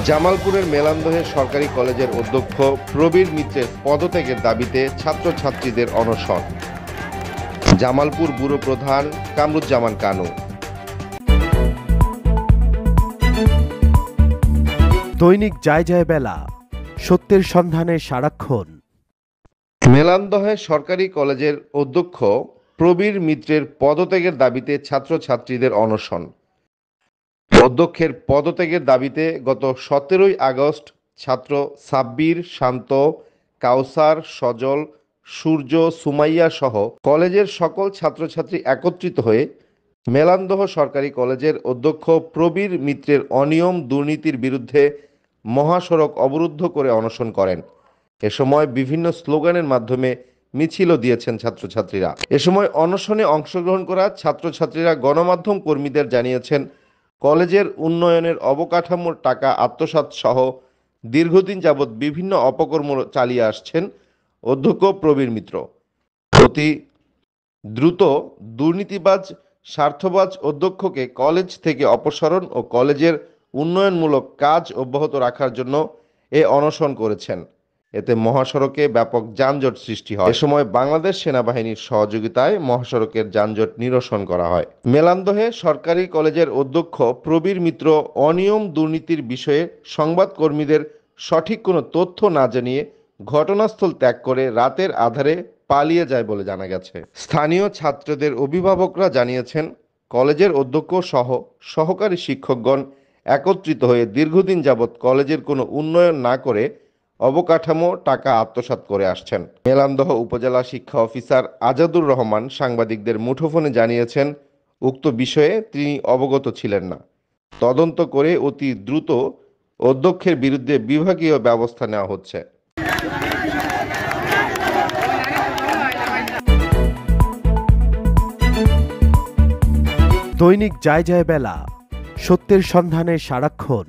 জামালপুরের মেলান্দহে সরকারি কলেজের অধ্যক্ষ প্রবীর মিত্রের পদত্যাগের দাবিতে ছাত্রছাত্রীদের অনশন। জামালপুর ব্যুরো প্রধান কামরুজ্জামান কানু। দৈনিক যায় যায় বেলা, সত্যের সন্ধানে সারাক্ষণ। মেলান্দহে সরকারি কলেজের অধ্যক্ষ প্রবীর মিত্রের পদত্যাগের দাবিতে ছাত্রছাত্রীদের অনশন। অধ্যক্ষের পদত্যাগের দাবিতে গত 17 আগস্ট ছাত্র সাব্বির, শান্ত, কাউসার, সজল, সূর্য, সুমাইয়া সহ কলেজের সকল ছাত্রছাত্রী একত্রিত হয়ে মেলান্দহ সরকারি কলেজের অধ্যক্ষ প্রবীর মিত্রের অনিয়ম দুর্নীতির বিরুদ্ধে মহাসড়ক অবরুদ্ধ করে অনশন করেন। এ সময় বিভিন্ন স্লোগানের মাধ্যমে মিছিলও দিয়েছেন ছাত্রছাত্রীরা। এ সময় অনশনে অংশগ্রহণ করা ছাত্রছাত্রীরা গণমাধ্যম কর্মীদের জানিয়েছেন, কলেজের উন্নয়নের অবকাঠামোর টাকা আত্মসাৎ সহ দীর্ঘদিন যাবৎ বিভিন্ন অপকর্ম চালিয়ে আসছেন অধ্যক্ষ প্রবীর মিত্র। অতি দ্রুত দুর্নীতিবাজ, স্বার্থবাজ অধ্যক্ষকে কলেজ থেকে অপসারণ ও কলেজের উন্নয়নমূলক কাজ অব্যাহত রাখার জন্য এ অনশন করেছেন। এতে মহাসড়কে ব্যাপক যানজট সৃষ্টি হয়। এ সময় বাংলাদেশ সেনাবাহিনীর সহযোগিতায় মহাসড়কের যানজট নিরসন করা হয়। মেলান্দহে সরকারি কলেজের অধ্যক্ষ প্রবীর মিত্র অনিয়ম দুর্নীতির বিষয়ে সংবাদকর্মীদের সঠিক কোনো তথ্য না জানিয়ে ঘটনাস্থল ত্যাগ করে রাতের আধারে পালিয়ে যায় বলে জানা গেছে। স্থানীয় ছাত্রদের অভিভাবকরা জানিয়েছেন, কলেজের অধ্যক্ষ সহ সহকারী শিক্ষকগণ একত্রিত হয়ে দীর্ঘদিন যাবৎ কলেজের কোনো উন্নয়ন না করে অবকাঠামো টাকা আত্মসাৎ করে আসছেন। মেলান্দহ উপজেলা শিক্ষা অফিসার আজাদুর রহমান সাংবাদিকদের মুঠোফোনে জানিয়েছেন, উক্ত বিষয়ে তিনি অবগত ছিলেন না। তদন্ত করে অতি দ্রুত অধ্যক্ষের বিরুদ্ধে বিভাগীয় ব্যবস্থা নেওয়া হচ্ছে। দৈনিক যায় যায় বেলা, সত্যের সন্ধানে সারাক্ষণ।